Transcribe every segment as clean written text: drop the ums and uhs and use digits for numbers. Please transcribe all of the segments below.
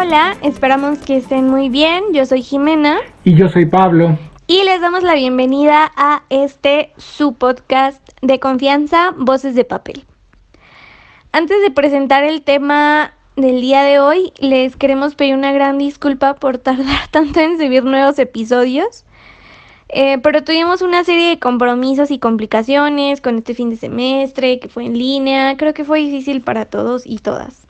Hola, esperamos que estén muy bien. Yo soy Jimena. Y yo soy Pablo. Y les damos la bienvenida a su podcast de confianza, Voces de Papel. Antes de presentar el tema del día de hoy, les queremos pedir una gran disculpa por tardar tanto en subir nuevos episodios. Pero tuvimos una serie de compromisos y complicaciones con este fin de semestre, que fue en línea. Creo que fue difícil para todos y todas.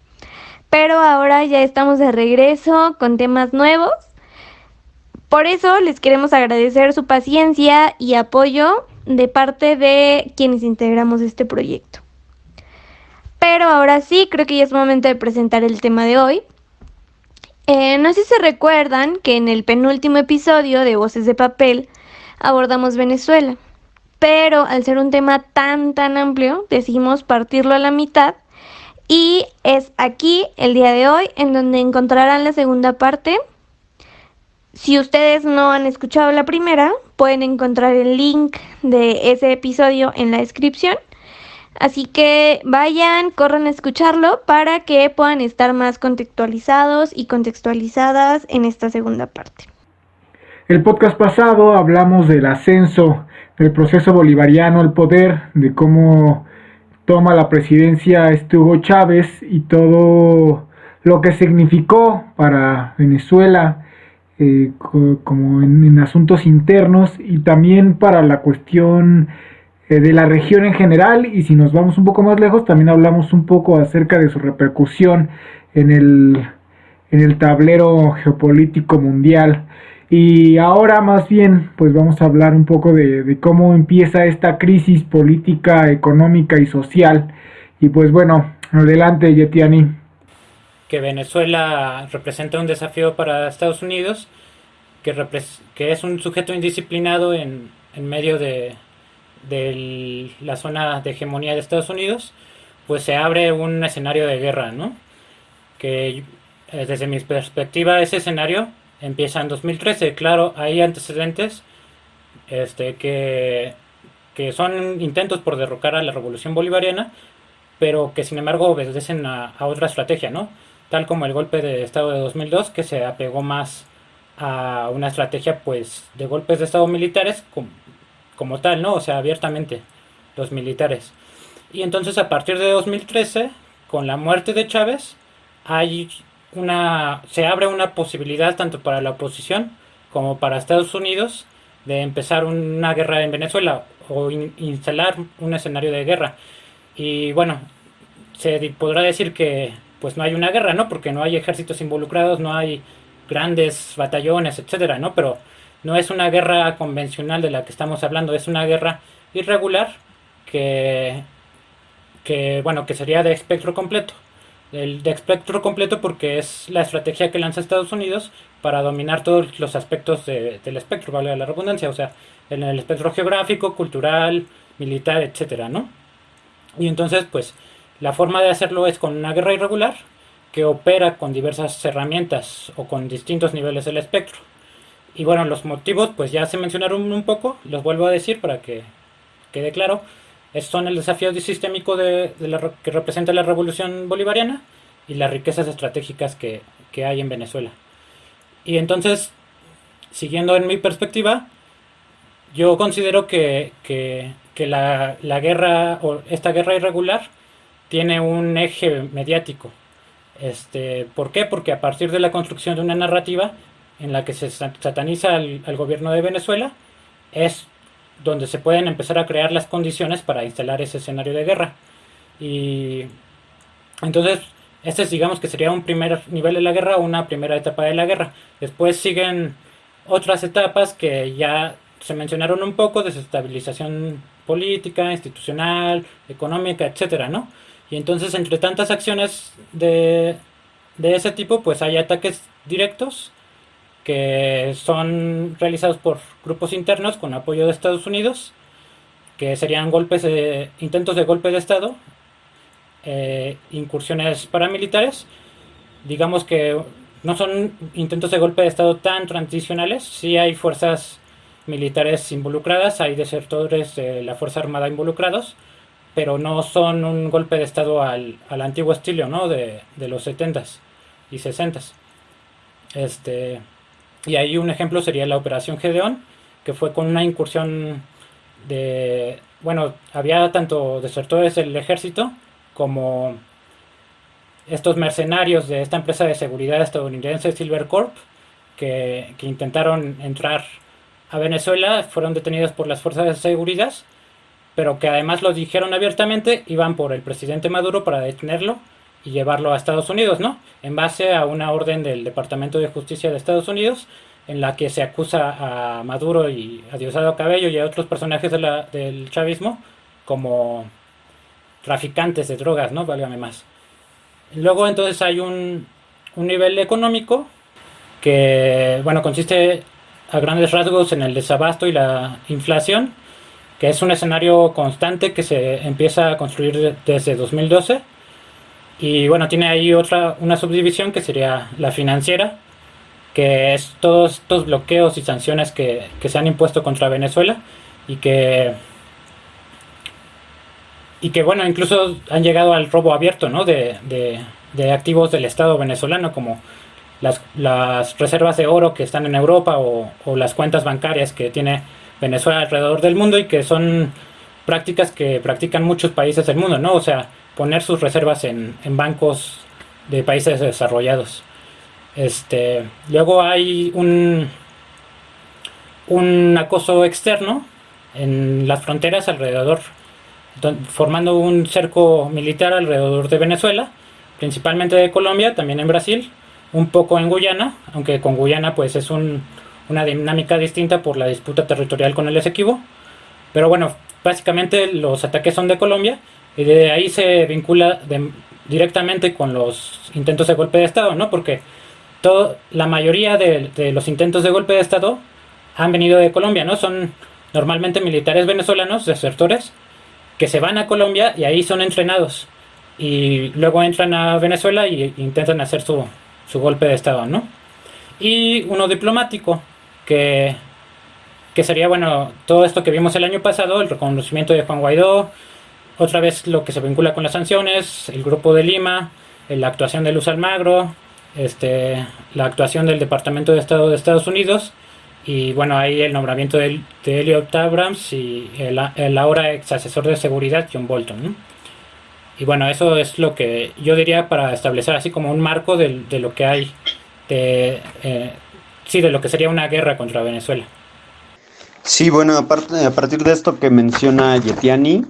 Pero ahora ya estamos de regreso con temas nuevos. Por eso les queremos agradecer su paciencia y apoyo de parte de quienes integramos este proyecto. Pero ahora sí, creo que ya es momento de presentar el tema de hoy. No sé si se recuerdan que en el penúltimo episodio de Voces de Papel abordamos Venezuela. Pero al ser un tema tan amplio, decidimos partirlo a la mitad. Y es aquí, el día de hoy, en donde encontrarán la segunda parte. Si ustedes no han escuchado la primera, pueden encontrar el link de ese episodio en la descripción. Así que vayan, corran a escucharlo para que puedan estar más contextualizados y contextualizadas en esta segunda parte. El podcast pasado hablamos del ascenso del proceso bolivariano al poder, de cómo toma la presidencia Hugo Chávez y todo lo que significó para Venezuela, como en asuntos internos y también para la cuestión de la región en general. Y si nos vamos un poco más lejos, también hablamos un poco acerca de su repercusión en el tablero geopolítico mundial. Y ahora más bien pues vamos a hablar un poco de cómo empieza esta crisis política, económica y social. Y pues bueno, adelante Yetiani. Que Venezuela representa un desafío para Estados Unidos, que es un sujeto indisciplinado en medio de la zona de hegemonía de Estados Unidos, pues se abre un escenario de guerra, ¿no? Que desde mi perspectiva ese escenario empieza en 2013. Claro, hay antecedentes que son intentos por derrocar a la revolución bolivariana, pero que sin embargo obedecen a otra estrategia, ¿no? Tal como el golpe de Estado de 2002, que se apegó más a una estrategia pues de golpes de Estado militares como tal, ¿no? O sea, abiertamente los militares. Y entonces a partir de 2013, con la muerte de Chávez, se abre una posibilidad tanto para la oposición como para Estados Unidos de empezar una guerra en Venezuela o instalar un escenario de guerra. Y bueno, se podrá decir que pues no hay una guerra, ¿no? Porque no hay ejércitos involucrados, no hay grandes batallones, etcétera, ¿no? Pero no es una guerra convencional de la que estamos hablando, es una guerra irregular que bueno, que sería de espectro completo. El de espectro completo porque es la estrategia que lanza Estados Unidos para dominar todos los aspectos del espectro, vale la redundancia, o sea, en el espectro geográfico, cultural, militar, etcétera, ¿no? Y entonces, pues, la forma de hacerlo es con una guerra irregular que opera con diversas herramientas o con distintos niveles del espectro. Y bueno, los motivos, pues ya se mencionaron un poco, los vuelvo a decir para que quede claro. Son el desafío sistémico que representa la revolución bolivariana y las riquezas estratégicas que hay en Venezuela. Y entonces, siguiendo en mi perspectiva, yo considero que la guerra o esta guerra irregular tiene un eje mediático. ¿Por qué? Porque a partir de la construcción de una narrativa en la que se sataniza al gobierno de Venezuela, es donde se pueden empezar a crear las condiciones para instalar ese escenario de guerra. Y entonces, digamos que sería un primer nivel de la guerra, una primera etapa de la guerra. Después siguen otras etapas que ya se mencionaron un poco: desestabilización política, institucional, económica, etcétera, ¿no? Y entonces, entre tantas acciones de ese tipo, pues hay ataques directos que son realizados por grupos internos con apoyo de Estados Unidos, que serían intentos de golpe de Estado, incursiones paramilitares. Digamos que no son intentos de golpe de Estado tan tradicionales, sí hay fuerzas militares involucradas, hay desertores de la Fuerza Armada involucrados, pero no son un golpe de Estado al antiguo estilo, ¿no? De los 70s y 60s. Este, y ahí un ejemplo sería la Operación Gedeón, que fue con una incursión de, bueno, había tanto desertores del ejército como estos mercenarios de esta empresa de seguridad estadounidense Silvercorp que intentaron entrar a Venezuela, fueron detenidos por las fuerzas de seguridad, pero que además lo dijeron abiertamente, iban por el presidente Maduro para detenerlo y llevarlo a Estados Unidos, ¿no? En base a una orden del Departamento de Justicia de Estados Unidos en la que se acusa a Maduro y a Diosdado Cabello y a otros personajes del chavismo como traficantes de drogas, ¿no? Válgame más. Luego entonces hay un nivel económico que, bueno, consiste a grandes rasgos en el desabasto y la inflación, que es un escenario constante que se empieza a construir desde 2012. Y bueno, tiene ahí una subdivisión que sería la financiera, que es todos estos bloqueos y sanciones que se han impuesto contra Venezuela y que bueno, incluso han llegado al robo abierto, ¿no? De activos del Estado venezolano, como las reservas de oro que están en Europa o las cuentas bancarias que tiene Venezuela alrededor del mundo y que son prácticas que practican muchos países del mundo, ¿no? O sea, poner sus reservas en bancos de países desarrollados. Luego hay un acoso externo en las fronteras alrededor, formando un cerco militar alrededor de Venezuela, principalmente de Colombia, también en Brasil, un poco en Guyana, aunque con Guyana pues es una dinámica distinta por la disputa territorial con el Esequibo. Pero bueno, básicamente los ataques son de Colombia y de ahí se vincula directamente con los intentos de golpe de Estado, ¿no? Porque la mayoría de los intentos de golpe de Estado han venido de Colombia, ¿no? Son normalmente militares venezolanos, desertores, que se van a Colombia y ahí son entrenados. Y luego entran a Venezuela y intentan hacer su golpe de Estado, ¿no? Y uno diplomático, que sería, bueno, todo esto que vimos el año pasado, el reconocimiento de Juan Guaidó, otra vez lo que se vincula con las sanciones, el Grupo de Lima, la actuación de Luz Almagro, la actuación del Departamento de Estado de Estados Unidos y bueno, ahí el nombramiento de Elliot Abrams y el ahora ex asesor de seguridad John Bolton, ¿no? Y bueno, eso es lo que yo diría para establecer así como un marco de lo que hay, de lo que sería una guerra contra Venezuela. Sí, bueno, a partir de esto que menciona Yetiani,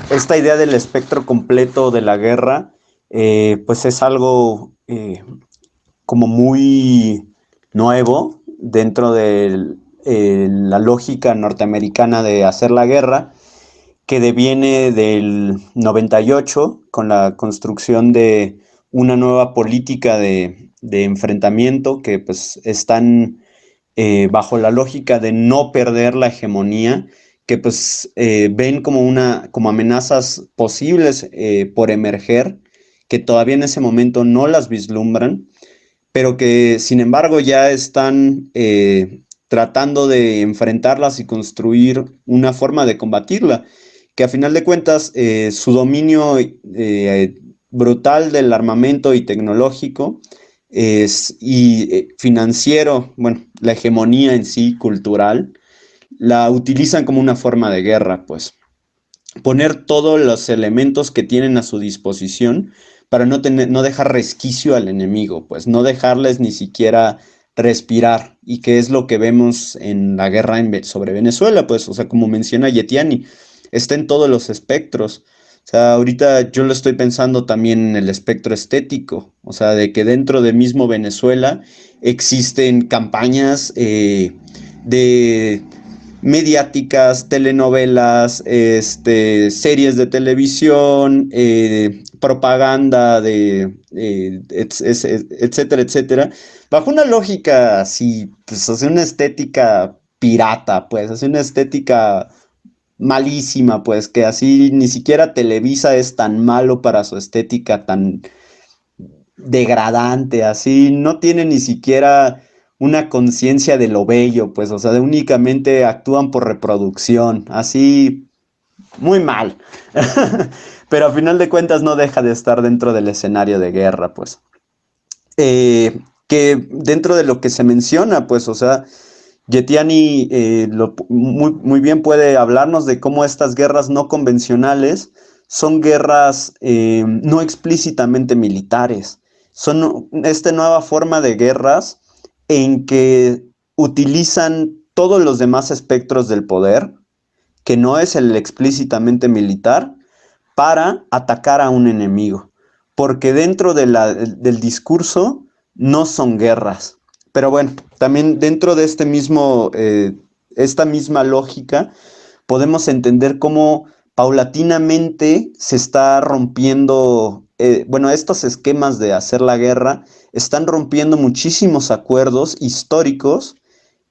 esta idea del espectro completo de la guerra, pues es algo como muy nuevo dentro de la lógica norteamericana de hacer la guerra, que deviene del 98 con la construcción de una nueva política de enfrentamiento que pues están bajo la lógica de no perder la hegemonía, que pues ven como amenazas posibles por emerger, que todavía en ese momento no las vislumbran, pero que sin embargo ya están tratando de enfrentarlas y construir una forma de combatirla, que a final de cuentas su dominio brutal del armamento y tecnológico y financiero, bueno, la hegemonía en sí cultural, la utilizan como una forma de guerra, pues. Poner todos los elementos que tienen a su disposición para no dejar resquicio al enemigo, pues no dejarles ni siquiera respirar, y que es lo que vemos en la guerra sobre Venezuela, pues, o sea, como menciona Yetiani, está en todos los espectros. O sea, ahorita yo lo estoy pensando también en el espectro estético, o sea, de que dentro de mismo Venezuela existen campañas de mediáticas, telenovelas, series de televisión, propaganda, etcétera, etcétera, bajo una lógica así, pues, hace una estética pirata, pues, hace una estética malísima, pues, que así ni siquiera Televisa es tan malo para su estética tan degradante, así no tiene ni siquiera una conciencia de lo bello, pues, o sea, únicamente actúan por reproducción, así muy mal. Pero a final de cuentas no deja de estar dentro del escenario de guerra, pues. ¿Qué que dentro de lo que se menciona, pues, o sea, Yetiani muy bien puede hablarnos de cómo estas guerras no convencionales son guerras no explícitamente militares. Son esta nueva forma de guerras en que utilizan todos los demás espectros del poder, que no es el explícitamente militar, para atacar a un enemigo. Porque dentro del discurso no son guerras. Pero bueno, también dentro de esta misma lógica, podemos entender cómo paulatinamente se está rompiendo, estos esquemas de hacer la guerra están rompiendo muchísimos acuerdos históricos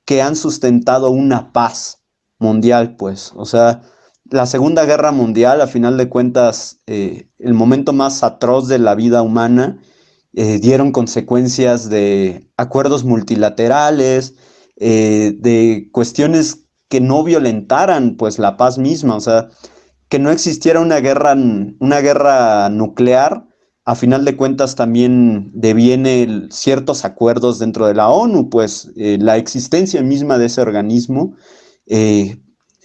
que han sustentado una paz mundial, pues. O sea, la Segunda Guerra Mundial, a final de cuentas, el momento más atroz de la vida humana, dieron consecuencias de acuerdos multilaterales, de cuestiones que no violentaran pues la paz misma, o sea, que no existiera una guerra nuclear. A final de cuentas también deviene ciertos acuerdos dentro de la ONU, pues la existencia misma de ese organismo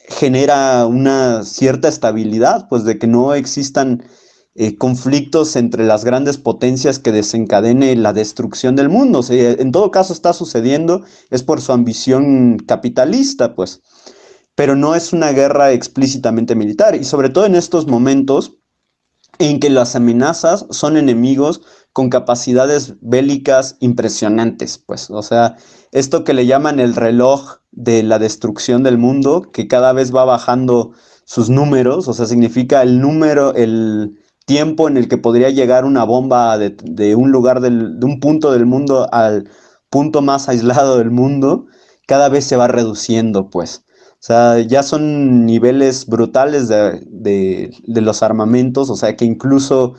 genera una cierta estabilidad, pues de que no existan conflictos entre las grandes potencias que desencadene la destrucción del mundo. O sea, en todo caso está sucediendo, es por su ambición capitalista, pues, pero no es una guerra explícitamente militar, y sobre todo en estos momentos en que las amenazas son enemigos con capacidades bélicas impresionantes, pues, o sea, esto que le llaman el reloj de la destrucción del mundo, que cada vez va bajando sus números, o sea, significa el tiempo en el que podría llegar una bomba de un lugar, de un punto del mundo al punto más aislado del mundo, cada vez se va reduciendo, pues. O sea, ya son niveles brutales de los armamentos, o sea, que incluso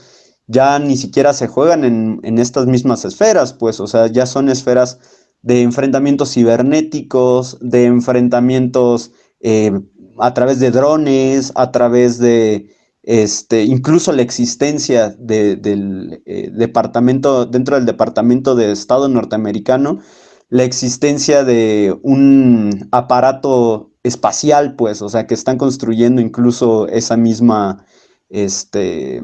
ya ni siquiera se juegan en estas mismas esferas, pues, o sea, ya son esferas de enfrentamientos cibernéticos, de enfrentamientos a través de drones, a través de incluso la existencia del departamento, dentro del Departamento de Estado norteamericano, la existencia de un aparato espacial, pues, o sea, que están construyendo incluso esa misma, sí,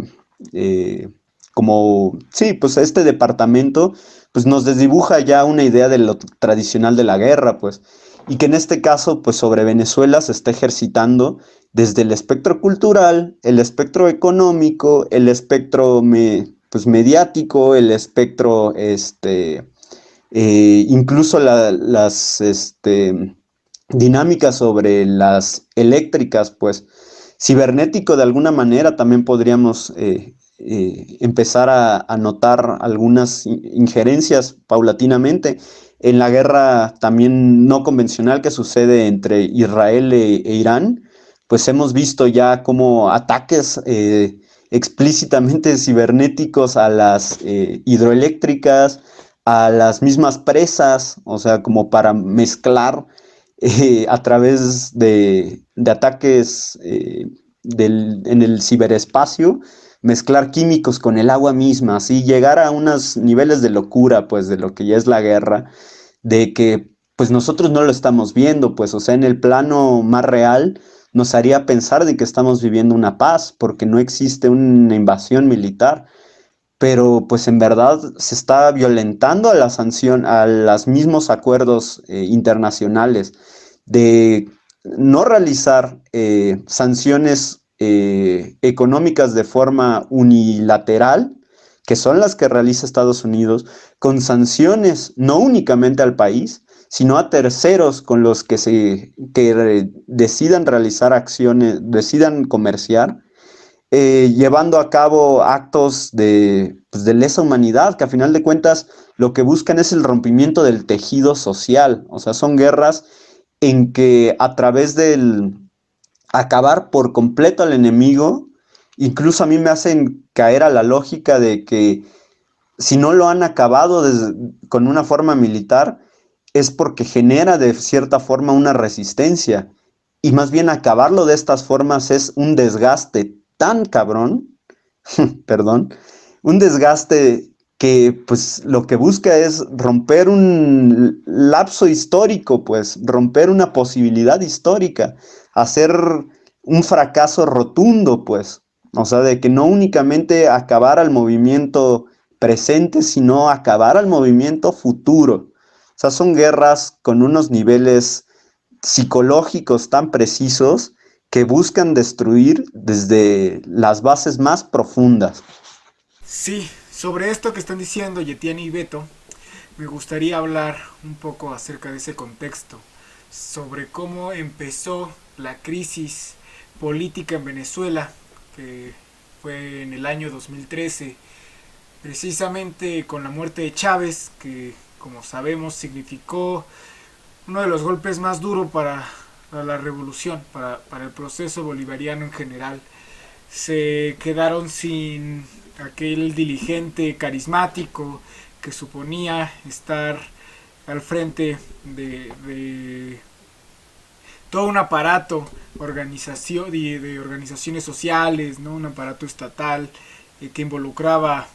pues este departamento, pues nos desdibuja ya una idea de lo tradicional de la guerra, pues, y que en este caso, pues sobre Venezuela se está ejercitando desde el espectro cultural, el espectro económico, el espectro pues, mediático, el espectro, incluso las dinámicas sobre las eléctricas, pues cibernético de alguna manera también podríamos empezar a notar algunas injerencias paulatinamente en la guerra también no convencional que sucede entre Israel e Irán. Pues hemos visto ya como ataques explícitamente cibernéticos a las hidroeléctricas, a las mismas presas, o sea, como para mezclar a través de ataques en el ciberespacio, mezclar químicos con el agua misma, así llegar a unos niveles de locura, pues, de lo que ya es la guerra, de que, pues, nosotros no lo estamos viendo, pues, o sea, en el plano más real nos haría pensar de que estamos viviendo una paz, porque no existe una invasión militar, pero pues en verdad se está violentando a la sanción, a los mismos acuerdos internacionales de no realizar sanciones económicas de forma unilateral, que son las que realiza Estados Unidos, con sanciones no únicamente al país, sino a terceros con los que decidan realizar acciones, decidan comerciar, llevando a cabo actos pues, de lesa humanidad, que a final de cuentas lo que buscan es el rompimiento del tejido social. O sea, son guerras en que a través del acabar por completo al enemigo, incluso a mí me hacen caer a la lógica de que si no lo han acabado con una forma militar, es porque genera de cierta forma una resistencia. Y más bien acabarlo de estas formas es un desgaste tan cabrón, perdón, un desgaste que pues lo que busca es romper un lapso histórico, pues romper una posibilidad histórica, hacer un fracaso rotundo, pues, o sea, de que no únicamente acabar al movimiento presente, sino acabar al movimiento futuro. O sea, son guerras con unos niveles psicológicos tan precisos que buscan destruir desde las bases más profundas. Sí, sobre esto que están diciendo Yetiani y Beto, me gustaría hablar un poco acerca de ese contexto, sobre cómo empezó la crisis política en Venezuela, que fue en el año 2013, precisamente con la muerte de Chávez, que como sabemos significó uno de los golpes más duros para la revolución, para el proceso bolivariano en general. Se quedaron sin aquel dirigente carismático que suponía estar al frente de todo un aparato de organizaciones sociales, ¿no? Un aparato estatal que involucraba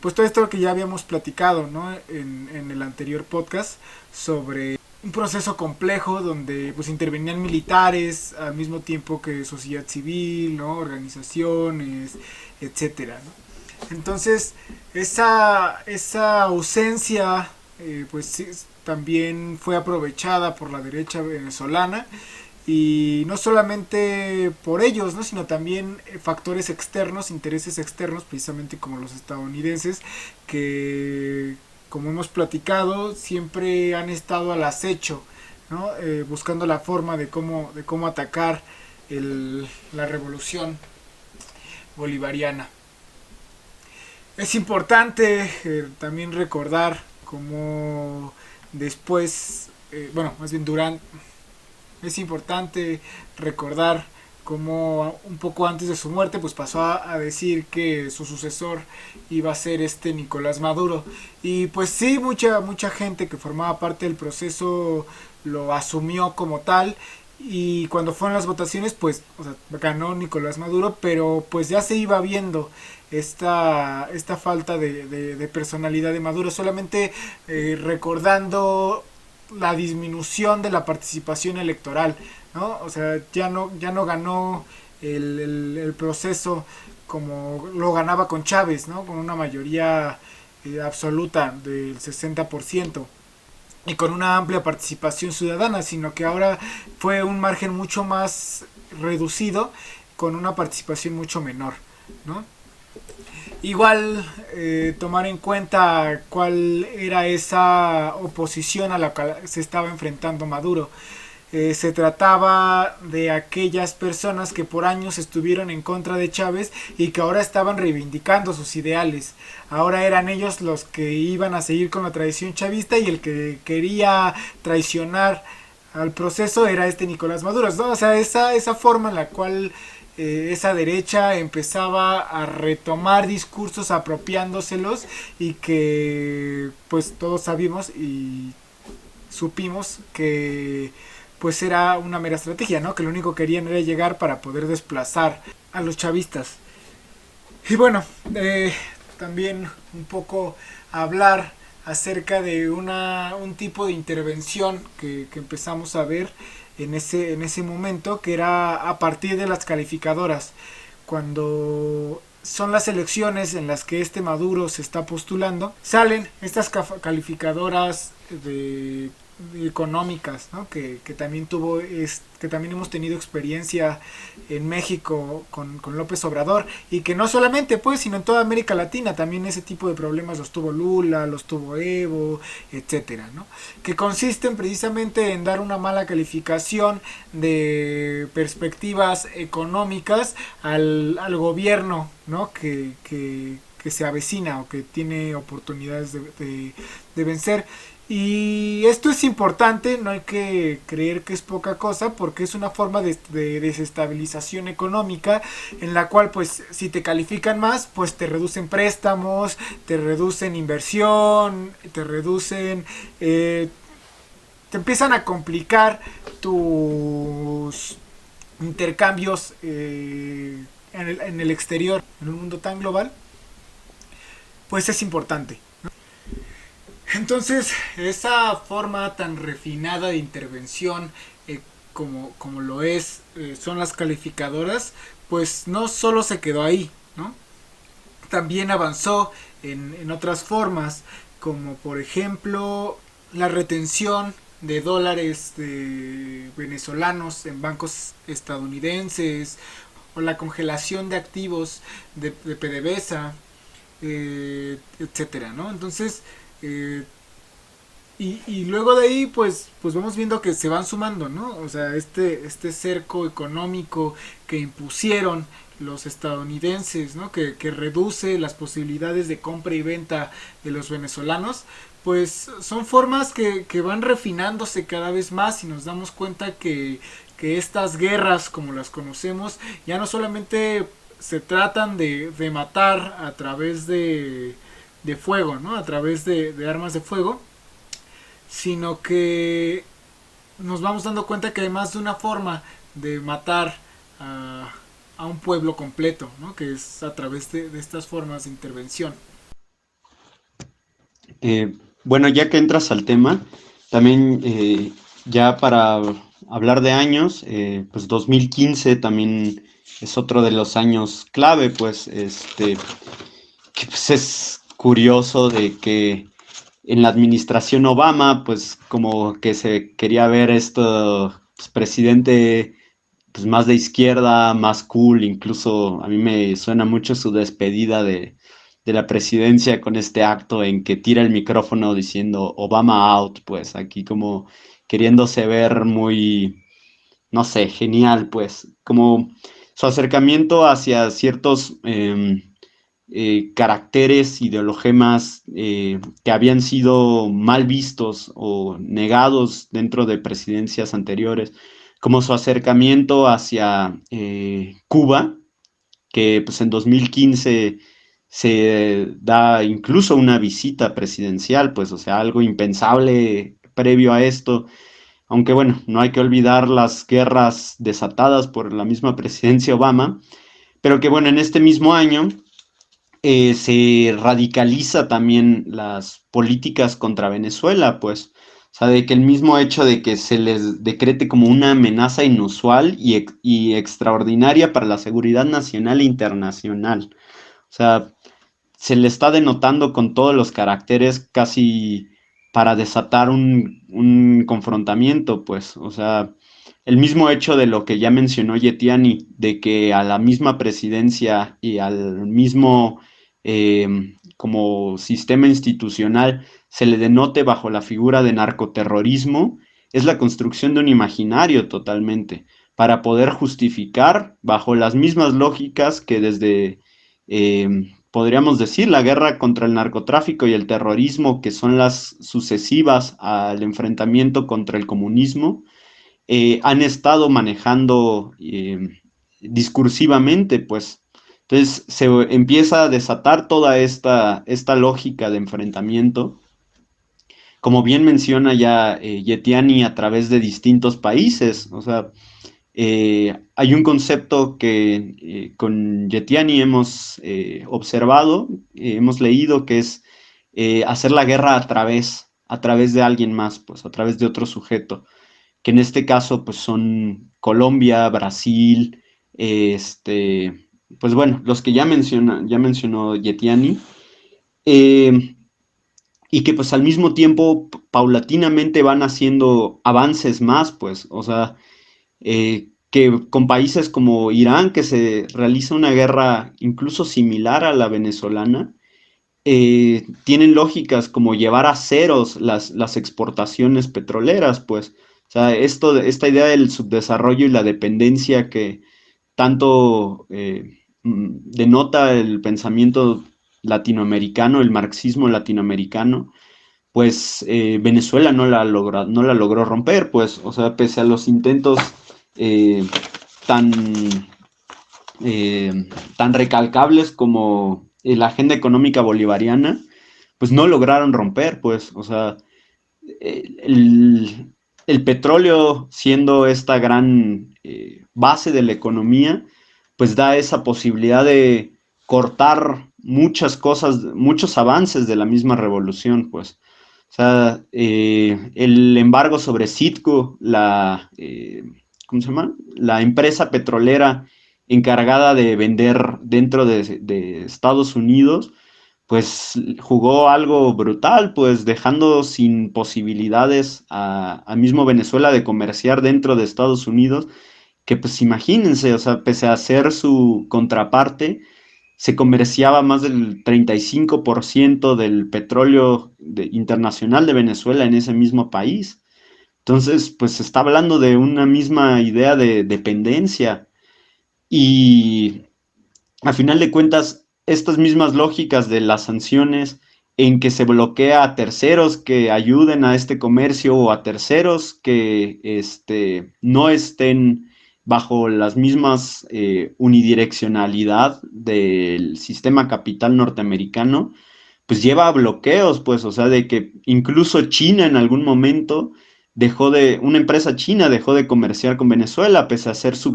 pues todo esto que ya habíamos platicado, ¿no? En el anterior podcast sobre un proceso complejo donde pues intervenían militares al mismo tiempo que sociedad civil, ¿no? Organizaciones, etcétera, ¿no? Entonces esa ausencia pues sí, también fue aprovechada por la derecha venezolana, y no solamente por ellos, ¿no? Sino también factores externos, intereses externos, precisamente como los estadounidenses, que como hemos platicado siempre han estado al acecho, ¿no? Buscando la forma de cómo atacar la revolución bolivariana. Es importante también recordar cómo después, más bien durante, es importante recordar cómo un poco antes de su muerte pues pasó a decir que su sucesor iba a ser Nicolás Maduro, y pues sí, mucha gente que formaba parte del proceso lo asumió como tal, y cuando fueron las votaciones pues ganó Nicolás Maduro, pero pues ya se iba viendo esta falta de personalidad de Maduro, solamente recordando la disminución de la participación electoral, ¿no? O sea, ya no ganó el proceso como lo ganaba con Chávez, ¿no? Con una mayoría absoluta del 60% y con una amplia participación ciudadana, sino que ahora fue un margen mucho más reducido con una participación mucho menor, ¿no? Igual tomar en cuenta cuál era esa oposición a la que se estaba enfrentando Maduro. Se trataba de aquellas personas que por años estuvieron en contra de Chávez y que ahora estaban reivindicando sus ideales. Ahora eran ellos los que iban a seguir con la tradición chavista, y el que quería traicionar al proceso era Nicolás Maduro, ¿no? O sea, esa forma en la cual esa derecha empezaba a retomar discursos apropiándoselos, y que pues todos sabíamos y supimos que pues era una mera estrategia, ¿no? Que lo único que querían era llegar para poder desplazar a los chavistas. Y bueno, también un poco hablar acerca de un tipo de intervención que empezamos a ver en ese momento, que era a partir de las calificadoras. Cuando son las elecciones en las que Maduro se está postulando, salen estas calificadoras económicas, ¿no? que también que también hemos tenido experiencia en México con López Obrador, y que no solamente pues, sino en toda América Latina también ese tipo de problemas los tuvo Lula, los tuvo Evo, etcétera, ¿no? Que consisten precisamente en dar una mala calificación de perspectivas económicas al gobierno, ¿no? que se avecina o que tiene oportunidades de vencer. Y esto es importante, no hay que creer que es poca cosa, porque es una forma de desestabilización económica, en la cual pues si te califican más, pues te reducen préstamos, te reducen inversión, te reducen te empiezan a complicar tus intercambios en el exterior, en un mundo tan global. pues es importante. Entonces, esa forma tan refinada de intervención como lo son las calificadoras, pues no solo se quedó ahí, ¿no? También avanzó en otras formas, como por ejemplo la retención de dólares de venezolanos en bancos estadounidenses, o la congelación de activos de PDVSA, etcétera, ¿no? Entonces, y luego de ahí, pues vamos viendo que se van sumando, ¿no? O sea, este cerco económico que impusieron los estadounidenses, ¿no? Que reduce las posibilidades de compra y venta de los venezolanos, pues son formas que van refinándose cada vez más, y nos damos cuenta que estas guerras, como las conocemos, ya no solamente se tratan de matar a través de fuego, ¿no? A través de armas de fuego, sino que nos vamos dando cuenta que hay más de una forma de matar a un pueblo completo, ¿no? Que es a través de estas formas de intervención. Bueno, ya que entras al tema, también ya para hablar de años, pues 2015 también es otro de los años clave, pues que pues es curioso de que en la administración Obama, pues como que se quería ver esto, pues, presidente pues más de izquierda, más cool, incluso a mí me suena mucho su despedida de la presidencia con este acto en que tira el micrófono diciendo Obama out, pues aquí como queriéndose ver muy, no sé, genial, pues como su acercamiento hacia ciertos caracteres, ideologemas que habían sido mal vistos o negados dentro de presidencias anteriores, como su acercamiento hacia Cuba, que pues en 2015 se da incluso una visita presidencial, pues o sea, algo impensable previo a esto, aunque bueno, no hay que olvidar las guerras desatadas por la misma presidencia Obama, pero que bueno, en este mismo año se radicaliza también las políticas contra Venezuela, pues, o sea, de que el mismo hecho de que se les decrete como una amenaza inusual y extraordinaria para la seguridad nacional e internacional, o sea, se le está denotando con todos los caracteres casi para desatar un confrontamiento, pues, o sea, el mismo hecho de lo que ya mencionó Yetiani, de que a la misma presidencia y al mismo como sistema institucional se le denote bajo la figura de narcoterrorismo, es la construcción de un imaginario totalmente, para poder justificar bajo las mismas lógicas que desde podríamos decir, la guerra contra el narcotráfico y el terrorismo, que son las sucesivas al enfrentamiento contra el comunismo, han estado manejando discursivamente, pues. Entonces se empieza a desatar toda esta lógica de enfrentamiento, como bien menciona ya Yetiani, a través de distintos países. O sea, hay un concepto que con Yetiani hemos observado, hemos leído, que es hacer la guerra a través de alguien más, pues a través de otro sujeto, que en este caso pues son Colombia, Brasil, pues bueno, los que ya mencionó Yetiani, eh, y que pues al mismo tiempo paulatinamente van haciendo avances más, pues, o sea, que con países como Irán, que se realiza una guerra incluso similar a la venezolana, tienen lógicas como llevar a ceros las exportaciones petroleras, pues. O sea, esta idea del subdesarrollo y la dependencia que tanto denota el pensamiento latinoamericano, el marxismo latinoamericano, pues Venezuela no la logró romper, pues, o sea, pese a los intentos eh, tan, tan recalcables como la agenda económica bolivariana, pues no lograron romper, pues, o sea, el petróleo siendo esta gran base de la economía, pues da esa posibilidad de cortar muchas cosas, muchos avances de la misma revolución, pues. O sea, el embargo sobre Citgo, ¿cómo se llama? La empresa petrolera encargada de vender dentro de Estados Unidos, pues jugó algo brutal, pues dejando sin posibilidades a mismo Venezuela de comerciar dentro de Estados Unidos, que pues imagínense, o sea, pese a ser su contraparte, se comerciaba más del 35% del petróleo internacional de Venezuela en ese mismo país. Entonces, pues se está hablando de una misma idea de dependencia y a final de cuentas, estas mismas lógicas de las sanciones en que se bloquea a terceros que ayuden a este comercio o a terceros que no estén bajo las mismas unidireccionalidad del sistema capital norteamericano, pues lleva a bloqueos, pues, o sea, de que incluso China en algún momento una empresa china dejó de comerciar con Venezuela, pese a ser su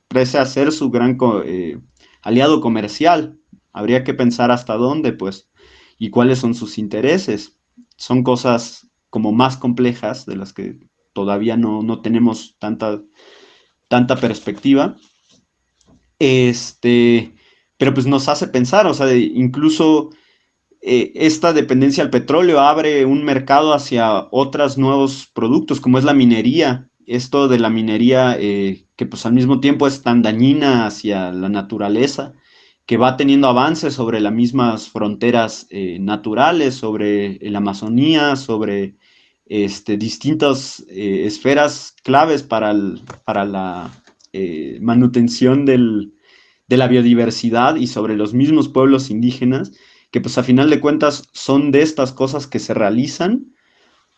pese a ser su gran aliado comercial. Habría que pensar hasta dónde, pues, y cuáles son sus intereses. Son cosas como más complejas de las que todavía no tenemos tanta perspectiva. Pero pues nos hace pensar, o sea, incluso esta dependencia al petróleo abre un mercado hacia otros nuevos productos, como es la minería. Esto de la minería, que pues al mismo tiempo es tan dañina hacia la naturaleza, que va teniendo avances sobre las mismas fronteras naturales, sobre la Amazonía, sobre distintas esferas claves para la manutención de la biodiversidad y sobre los mismos pueblos indígenas, que pues a final de cuentas son de estas cosas que se realizan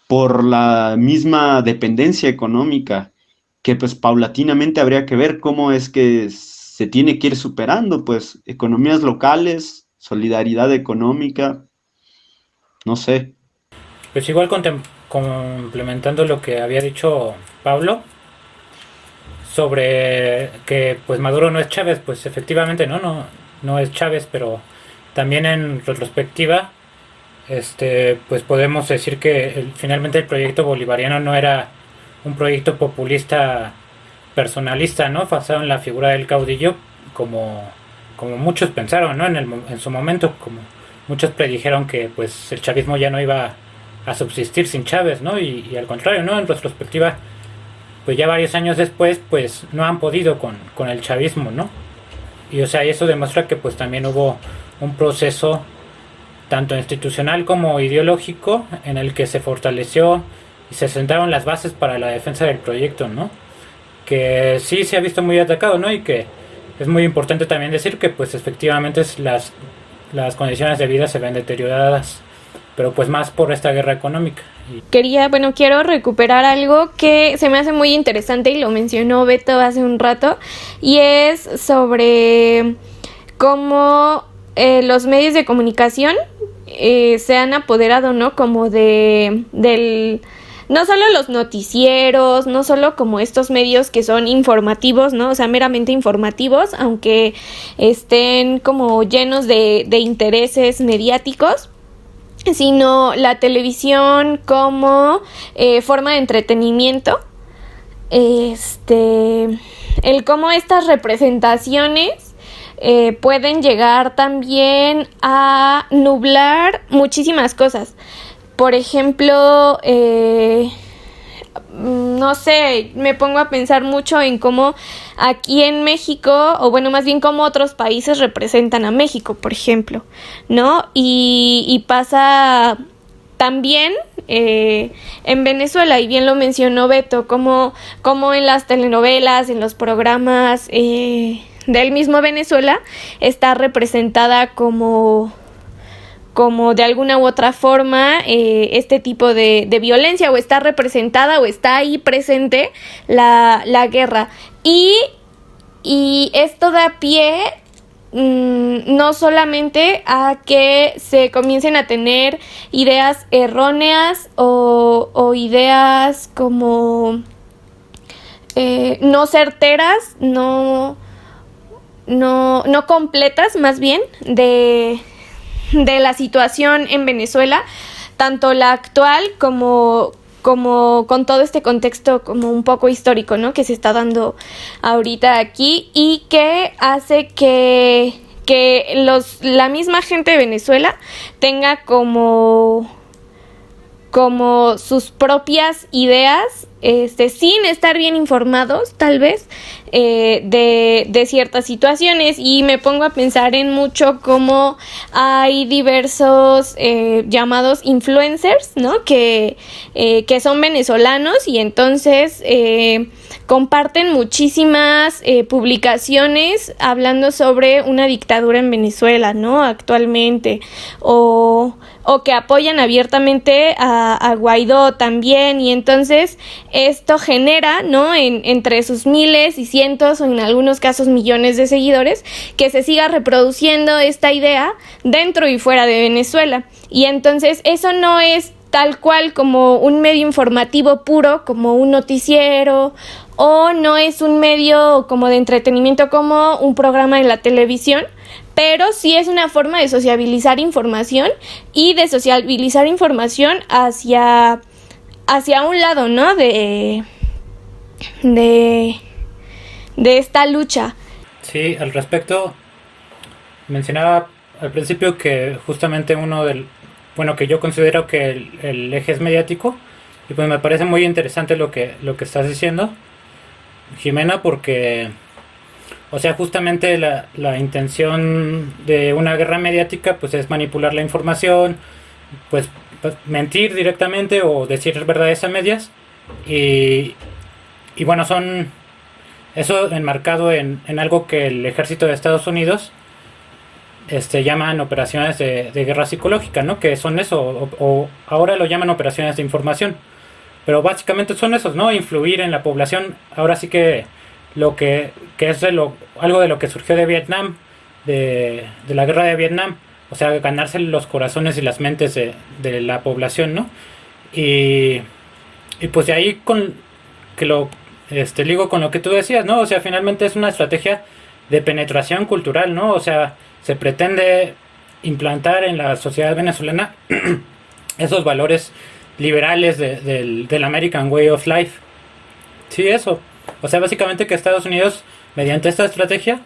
por la misma dependencia económica, que pues paulatinamente habría que ver cómo es que se tiene que ir superando, pues economías locales, solidaridad económica, no sé. Pues igual complementando lo que había dicho Pablo sobre que pues Maduro no es Chávez, pues efectivamente no es Chávez, pero también en retrospectiva pues podemos decir que finalmente el proyecto bolivariano no era un proyecto populista personalista, ¿no? Basado en la figura del caudillo, como muchos pensaron, ¿no? En su momento, como muchos predijeron que pues el chavismo ya no iba a subsistir sin Chávez, ¿no? Y al contrario, ¿no? En retrospectiva, pues ya varios años después, pues no han podido con el chavismo, ¿no? Y o sea, eso demuestra que pues también hubo un proceso tanto institucional como ideológico en el que se fortaleció y se sentaron las bases para la defensa del proyecto, ¿no? Que sí se ha visto muy atacado, ¿no? Y que es muy importante también decir que pues efectivamente las condiciones de vida se ven deterioradas, pero pues más por esta guerra económica. Quiero recuperar algo que se me hace muy interesante y lo mencionó Beto hace un rato, y es sobre cómo los medios de comunicación se han apoderado, ¿no? Como no solo los noticieros, no solo como estos medios que son informativos, ¿no? O sea, meramente informativos, aunque estén como llenos de intereses mediáticos, sino la televisión como forma de entretenimiento. El cómo estas representaciones pueden llegar también a nublar muchísimas cosas. Por ejemplo, no sé, me pongo a pensar mucho en cómo aquí en México, o bueno, más bien cómo otros países representan a México, por ejemplo, ¿no? Y pasa también en Venezuela, y bien lo mencionó Beto, como en las telenovelas, en los programas del mismo Venezuela, está representada como de alguna u otra forma este tipo de violencia, o está representada o está ahí presente la guerra. Y esto da pie no solamente a que se comiencen a tener ideas erróneas o ideas como no certeras, no no completas, más bien, de la situación en Venezuela, tanto la actual como con todo este contexto como un poco histórico, ¿no?, que se está dando ahorita aquí, y que hace que la misma gente de Venezuela tenga como sus propias ideas, sin estar bien informados, tal vez, de ciertas situaciones. Y me pongo a pensar en mucho cómo hay diversos llamados influencers, ¿no?, que son venezolanos, y entonces comparten muchísimas publicaciones hablando sobre una dictadura en Venezuela, ¿no?, actualmente, o que apoyan abiertamente a Guaidó también. Y entonces esto genera, ¿no?, entre sus miles y cientos, o en algunos casos millones de seguidores, que se siga reproduciendo esta idea dentro y fuera de Venezuela. Y entonces eso no es tal cual como un medio informativo puro, como un noticiero, o no es un medio como de entretenimiento como un programa de la televisión, pero sí es una forma de sociabilizar información, y de sociabilizar información hacia un lado, ¿no?, de esta lucha. Sí, al respecto, mencionaba al principio que justamente que yo considero que el eje es mediático, y pues me parece muy interesante lo que estás diciendo, Jimena, porque, o sea, justamente la intención de una guerra mediática pues es manipular la información, pues mentir directamente o decir verdades a medias, y bueno, eso enmarcado en algo que el ejército de Estados Unidos llaman operaciones de guerra psicológica, ¿no?, que son eso, o ahora lo llaman operaciones de información, pero básicamente son esos, ¿no?, influir en la población. Ahora sí que lo que es algo de lo que surgió de Vietnam, de la guerra de Vietnam, o sea, ganarse los corazones y las mentes de la población, ¿no? Y pues de ahí ligo con lo que tú decías, ¿no? O sea, finalmente es una estrategia de penetración cultural, ¿no? O sea, se pretende implantar en la sociedad venezolana esos valores liberales del American Way of Life. Sí, eso. O sea, básicamente que Estados Unidos, mediante esta estrategia,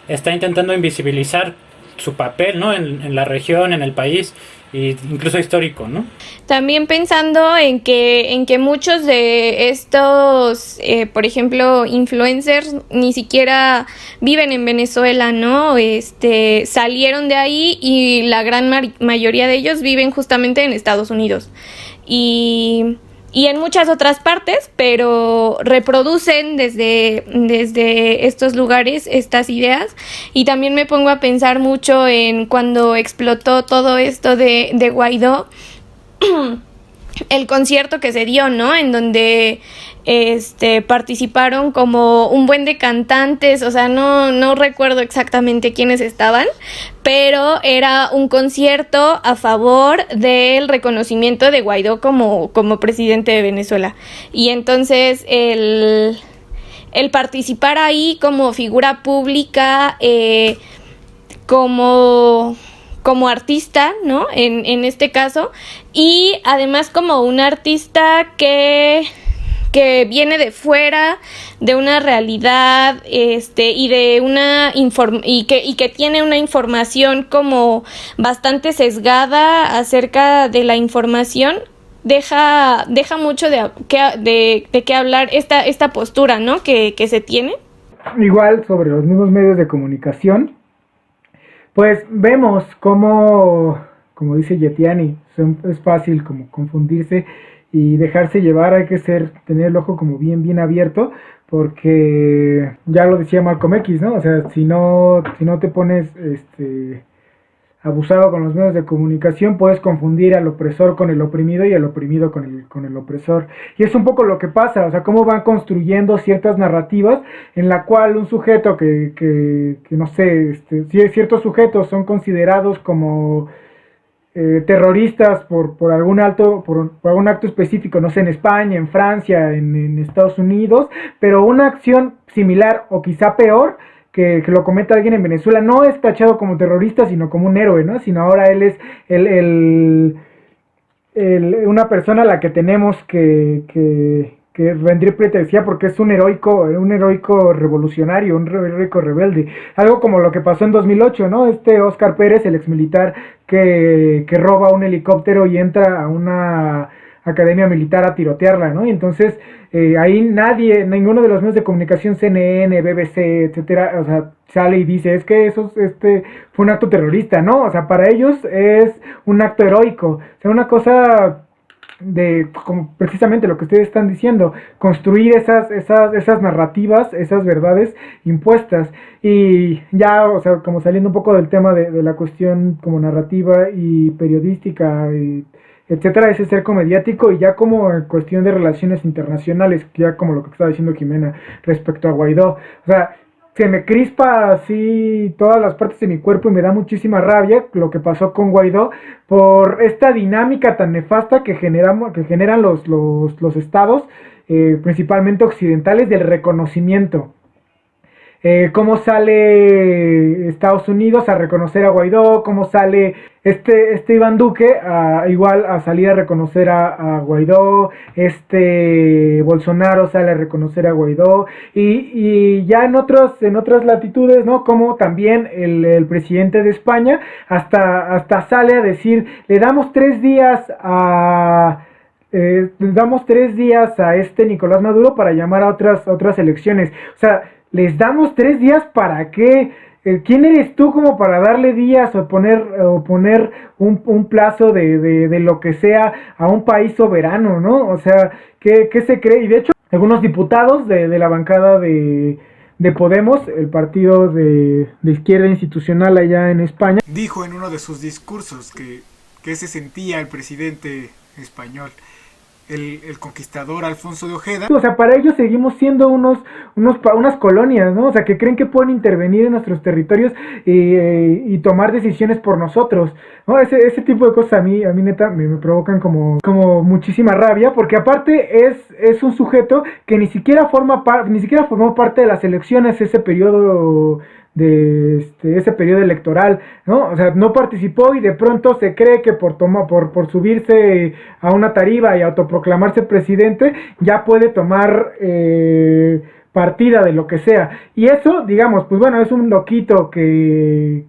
está intentando invisibilizar su papel, ¿no?, en la región, en el país, e incluso histórico, ¿no? También pensando en que muchos de estos, por ejemplo, influencers ni siquiera viven en Venezuela, ¿no? Salieron de ahí, y la gran mayoría de ellos viven justamente en Estados Unidos. Y en muchas otras partes, pero reproducen desde estos lugares estas ideas. Y también me pongo a pensar mucho en cuando explotó todo esto de Guaidó, el concierto que se dio, ¿no?, en donde participaron como un buen de cantantes, o sea, no recuerdo exactamente quiénes estaban, pero era un concierto a favor del reconocimiento de Guaidó como presidente de Venezuela. Y entonces el participar ahí como figura pública, como artista, ¿no?, en este caso, y además como un artista que viene de fuera de una realidad, y de y que tiene una información como bastante sesgada acerca de la información, deja mucho de qué hablar esta postura, ¿no?, que se tiene. Igual sobre los mismos medios de comunicación, pues vemos como dice Yetiani, es fácil como confundirse y dejarse llevar. Hay que tener el ojo como bien abierto, porque ya lo decía Malcolm X, ¿no? O sea, si no te pones abusado con los medios de comunicación, puedes confundir al opresor con el oprimido y al oprimido con el opresor. Y es un poco lo que pasa, o sea, cómo van construyendo ciertas narrativas en la cual un sujeto que no sé, si ciertos sujetos son considerados como terroristas por algún acto específico, no sé, en España, en Francia, en Estados Unidos, pero una acción similar o quizá peor que lo cometa alguien en Venezuela, no es tachado como terrorista, sino como un héroe, ¿no? Sino ahora él es una persona a la que tenemos que rendir pleitesía porque es un heroico revolucionario, un heroico rebelde. Algo como lo que pasó en 2008, ¿no? Óscar Pérez, el exmilitar que roba un helicóptero y entra a una academia militar a tirotearla, ¿no? Y entonces ahí ninguno de los medios de comunicación, CNN, BBC, etcétera, o sea, sale y dice, es que eso fue un acto terrorista, ¿no? O sea, para ellos es un acto heroico, o sea, una cosa de, como precisamente lo que ustedes están diciendo, construir esas narrativas, esas verdades impuestas. Y ya, o sea, como saliendo un poco del tema de la cuestión como narrativa y periodística, etcétera, ese cerco mediático, y ya como en cuestión de relaciones internacionales, ya como lo que estaba diciendo Jimena respecto a Guaidó, o sea, se me crispa así todas las partes de mi cuerpo y me da muchísima rabia lo que pasó con Guaidó por esta dinámica tan nefasta que generan los estados, principalmente occidentales, del reconocimiento. Cómo sale Estados Unidos a reconocer a Guaidó, cómo sale Iván Duque igual a salir a reconocer a Guaidó, Bolsonaro sale a reconocer a Guaidó, y ya en otras latitudes, ¿no? Como también el presidente de España hasta sale a decir, le damos 3 días a Nicolás Maduro para llamar a otras elecciones. O sea, les damos 3 días para qué. ¿Quién eres tú como para darle días o poner un plazo de lo que sea a un país soberano, ¿no? O sea, ¿qué se cree? Y de hecho, algunos diputados de la bancada de Podemos, el partido de izquierda institucional allá en España, dijo en uno de sus discursos que se sentía el presidente español, el conquistador Alfonso de Ojeda. O sea, para ellos seguimos siendo unas colonias, ¿no? O sea, que creen que pueden intervenir en nuestros territorios y tomar decisiones por nosotros, ¿no? Ese tipo de cosas a mí neta me provocan como muchísima rabia, porque aparte es un sujeto que ni siquiera formó parte de las elecciones ese periodo ese periodo electoral, ¿no? O sea, no participó y de pronto se cree que por subirse a una tarima y autoproclamarse presidente ya puede tomar partida de lo que sea. Y eso, digamos, pues bueno, es un loquito que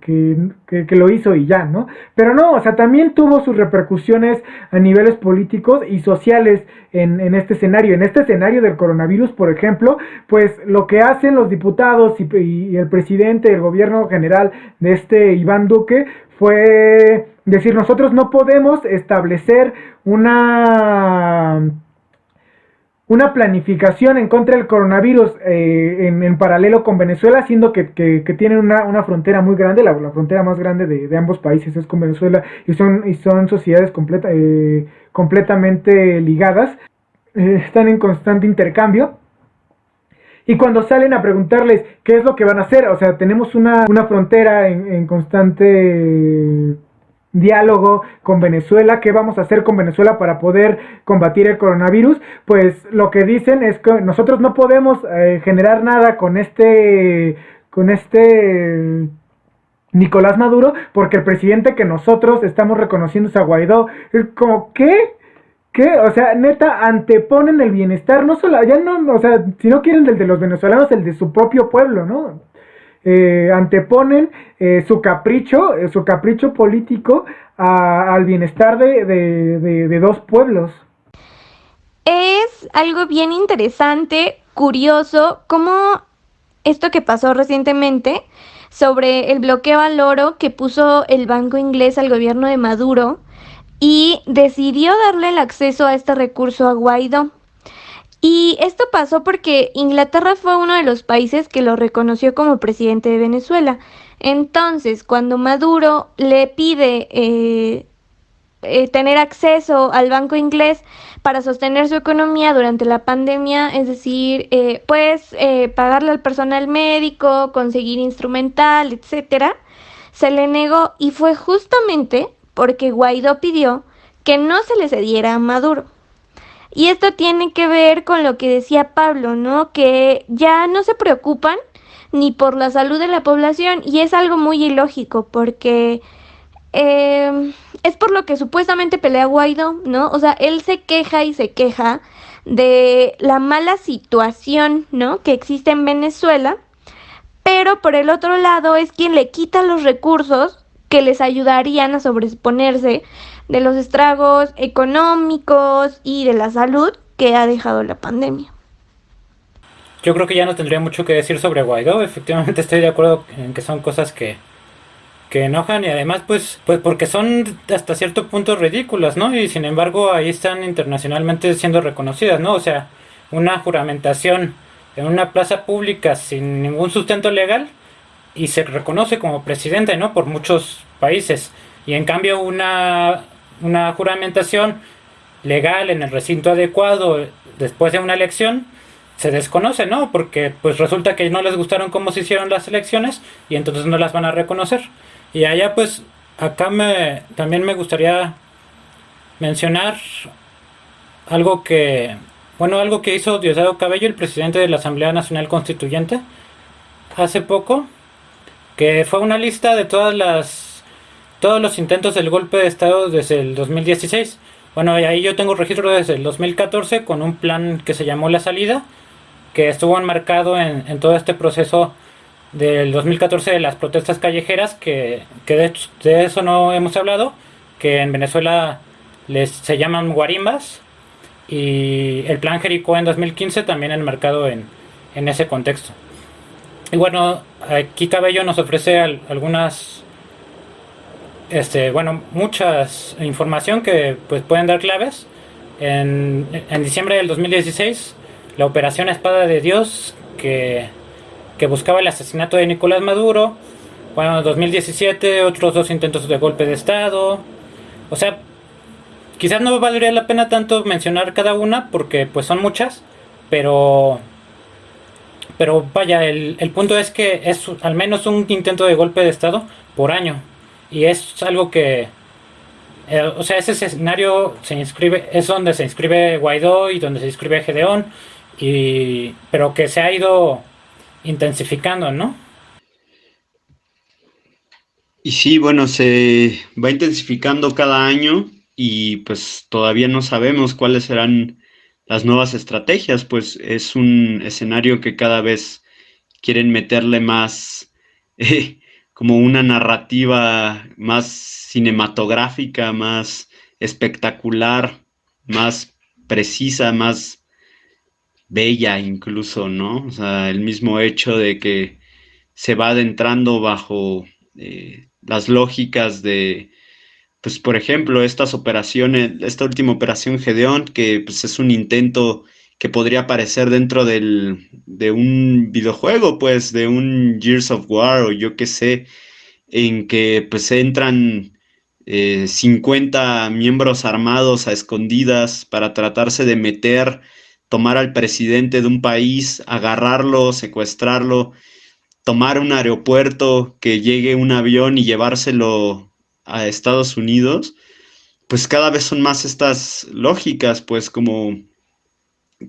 lo hizo y ya, ¿no? Pero no, o sea, también tuvo sus repercusiones a niveles políticos y sociales en este escenario. En este escenario del coronavirus, por ejemplo, pues lo que hacen los diputados y el presidente, el gobierno general de Iván Duque, fue decir, nosotros no podemos establecer una planificación en contra del coronavirus en paralelo con Venezuela, siendo que tienen una frontera muy grande, la frontera más grande de ambos países es con Venezuela, y son sociedades completamente ligadas, están en constante intercambio. Y cuando salen a preguntarles qué es lo que van a hacer, o sea, tenemos una frontera en constante diálogo con Venezuela, qué vamos a hacer con Venezuela para poder combatir el coronavirus, pues lo que dicen es que nosotros no podemos generar nada con Nicolás Maduro, porque el presidente que nosotros estamos reconociendo es a Guaidó. Es como, ¿qué? O sea, neta, anteponen el bienestar, no solo, ya no, o sea, si no quieren el de los venezolanos, el de su propio pueblo, ¿no? Anteponen su capricho político al bienestar de dos pueblos. Es algo bien interesante, curioso, como esto que pasó recientemente sobre el bloqueo al oro que puso el banco inglés al gobierno de Maduro y decidió darle el acceso a este recurso a Guaidó. Y esto pasó porque Inglaterra fue uno de los países que lo reconoció como presidente de Venezuela. Entonces, cuando Maduro le pide tener acceso al banco inglés para sostener su economía durante la pandemia, es decir, pagarle al personal médico, conseguir instrumental, etcétera, se le negó, y fue justamente porque Guaidó pidió que no se le cediera a Maduro. Y esto tiene que ver con lo que decía Pablo, ¿no? Que ya no se preocupan ni por la salud de la población, y es algo muy ilógico porque es por lo que supuestamente pelea Guaidó, ¿no? O sea, él se queja y se queja de la mala situación, ¿no?, que existe en Venezuela, pero por el otro lado es quien le quita los recursos que les ayudarían a sobreponerse de los estragos económicos y de la salud que ha dejado la pandemia. Yo creo que ya no tendría mucho que decir sobre Guaidó. Efectivamente estoy de acuerdo en que son cosas que enojan, y además pues porque son hasta cierto punto ridículas, ¿no? Y sin embargo ahí están internacionalmente siendo reconocidas, ¿no? O sea, una juramentación en una plaza pública sin ningún sustento legal y se reconoce como presidente, ¿no?, por muchos países. Y en cambio una juramentación legal en el recinto adecuado después de una elección se desconoce, ¿no? Porque pues resulta que no les gustaron cómo se hicieron las elecciones y entonces no las van a reconocer. Y allá pues acá también me gustaría mencionar algo que hizo Diosdado Cabello, el presidente de la Asamblea Nacional Constituyente, hace poco, que fue una lista de todos los intentos del golpe de Estado desde el 2016. Bueno, y ahí yo tengo registro desde el 2014 con un plan que se llamó La Salida, que estuvo enmarcado en todo este proceso del 2014 de las protestas callejeras, que de eso no hemos hablado, que en Venezuela se llaman guarimbas, y el plan Jericó en 2015 también enmarcado en ese contexto. Y bueno, aquí Cabello nos ofrece algunas, muchas información que pues pueden dar claves. En diciembre del 2016, la operación Espada de Dios, que buscaba el asesinato de Nicolás Maduro. Bueno, en 2017 otros 2 intentos de golpe de Estado. O sea, quizás no valdría la pena tanto mencionar cada una porque pues son muchas, pero vaya, el punto es que es al menos un intento de golpe de Estado por año. Y es algo que, o sea, ese escenario es donde se inscribe Guaidó y donde se inscribe Gedeón, pero que se ha ido intensificando, ¿no? Y sí, bueno, se va intensificando cada año y pues todavía no sabemos cuáles serán las nuevas estrategias, pues es un escenario que cada vez quieren meterle más, como una narrativa más cinematográfica, más espectacular, más precisa, más bella incluso, ¿no? O sea, el mismo hecho de que se va adentrando bajo las lógicas de, pues por ejemplo, estas operaciones, esta última operación Gedeón, que pues es un intento que podría aparecer dentro de un videojuego, pues de un Gears of War o yo qué sé, en que pues entran 50 miembros armados a escondidas para tratarse de tomar al presidente de un país, agarrarlo, secuestrarlo, tomar un aeropuerto, que llegue un avión y llevárselo a Estados Unidos. Pues cada vez son más estas lógicas, pues como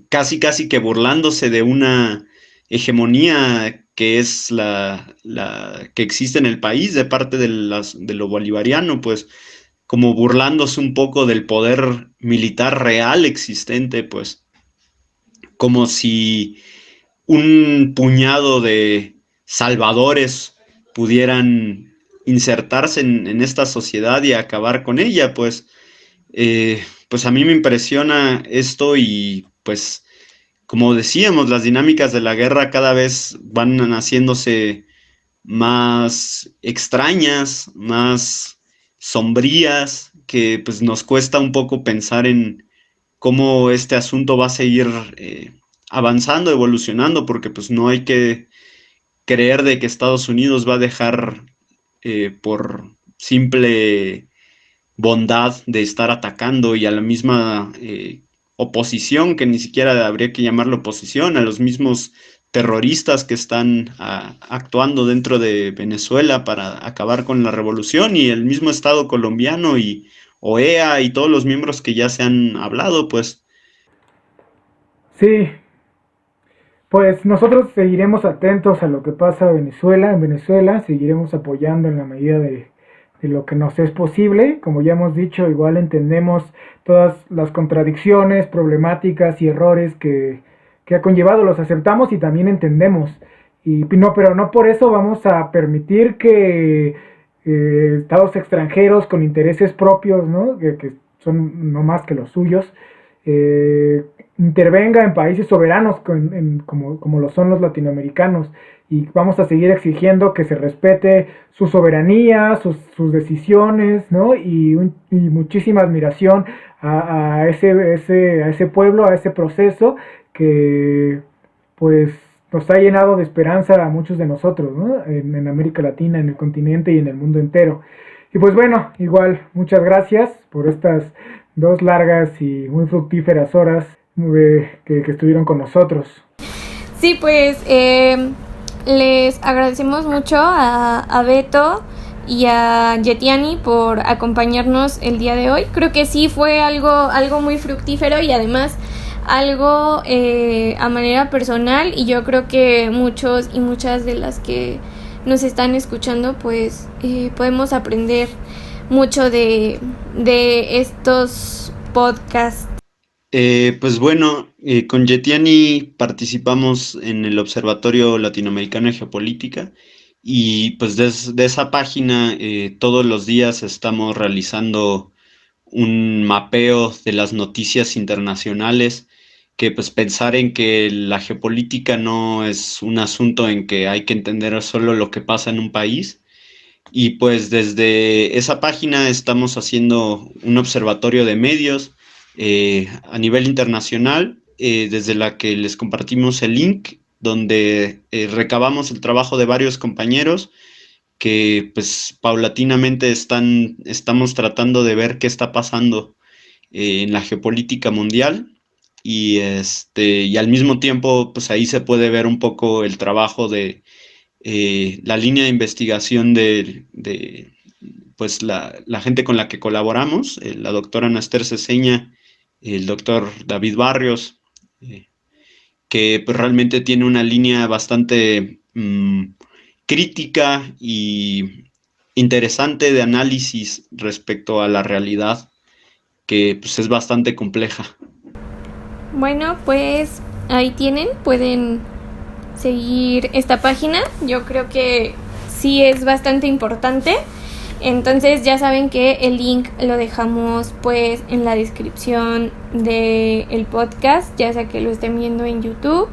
casi que burlándose de una hegemonía que es la que existe en el país de parte de lo bolivariano, pues como burlándose un poco del poder militar real existente, pues como si un puñado de salvadores pudieran insertarse en esta sociedad y acabar con ella, pues a mí me impresiona esto y pues como decíamos, las dinámicas de la guerra cada vez van haciéndose más extrañas, más sombrías, que pues nos cuesta un poco pensar en cómo este asunto va a seguir avanzando, evolucionando, porque pues no hay que creer de que Estados Unidos va a dejar por simple bondad de estar atacando y a la misma oposición, que ni siquiera habría que llamarlo oposición, a los mismos terroristas que están actuando dentro de Venezuela para acabar con la revolución, y el mismo Estado colombiano y OEA y todos los miembros que ya se han hablado, pues. Sí, Pues nosotros seguiremos atentos a lo que pasa en Venezuela, seguiremos apoyando en la medida de lo que nos es posible. Como ya hemos dicho, igual entendemos todas las contradicciones, problemáticas y errores que ha conllevado, los aceptamos y también entendemos. Y no, pero no por eso vamos a permitir que estados extranjeros con intereses propios, ¿no? Que son no más que los suyos, eh, intervenga en países soberanos como lo son los latinoamericanos, y vamos a seguir exigiendo que se respete su soberanía, sus decisiones, ¿no? Y muchísima admiración a ese pueblo, a ese proceso que pues nos ha llenado de esperanza a muchos de nosotros, ¿no? En América Latina, en el continente y en el mundo entero. Y pues bueno, igual, muchas gracias por estas 2 largas y muy fructíferas horas que estuvieron con nosotros. Sí, pues les agradecemos mucho a Beto y a Yetiani por acompañarnos el día de hoy. Creo que sí fue algo muy fructífero y además algo a manera personal, y yo creo que muchos y muchas de las que nos están escuchando pues podemos aprender mucho de estos podcasts. Pues bueno, con Yetiani participamos en el Observatorio Latinoamericano de Geopolítica, y pues de esa página todos los días estamos realizando un mapeo de las noticias internacionales, que pues pensar en que la geopolítica no es un asunto en que hay que entender solo lo que pasa en un país. Y pues desde esa página estamos haciendo un observatorio de medios a nivel internacional, desde la que les compartimos el link, donde recabamos el trabajo de varios compañeros que pues paulatinamente estamos tratando de ver qué está pasando en la geopolítica mundial. Y al mismo tiempo pues ahí se puede ver un poco el trabajo de la línea de investigación de pues la gente con la que colaboramos, la doctora Anaster Ceseña, el doctor David Barrios, que pues realmente tiene una línea bastante crítica y interesante de análisis respecto a la realidad, que pues es bastante compleja. Bueno, pues ahí pueden seguir esta página. Yo creo que sí es bastante importante. Entonces ya saben que el link lo dejamos pues en la descripción del podcast, ya sea que lo estén viendo en YouTube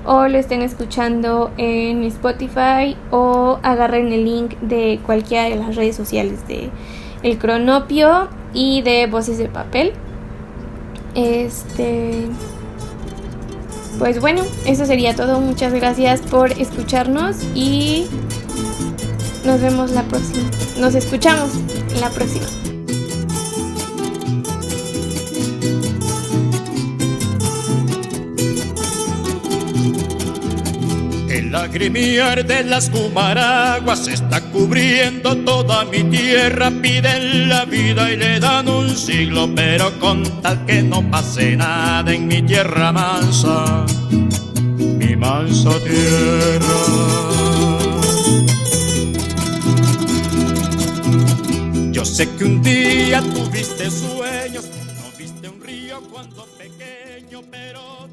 o lo estén escuchando en Spotify, o agarren el link de cualquiera de las redes sociales de El Cronopio y de Voces de Papel. Pues bueno, eso sería todo. Muchas gracias por escucharnos y nos vemos la próxima. Nos escuchamos en la próxima. El lagrimiar de las cumaraguas está cubriendo toda mi tierra. Piden la vida y le dan un siglo, pero con tal que no pase nada en mi tierra mansa, mi mansa tierra. Yo sé que un día tuviste sueños, no viste un río cuando pequeño, pero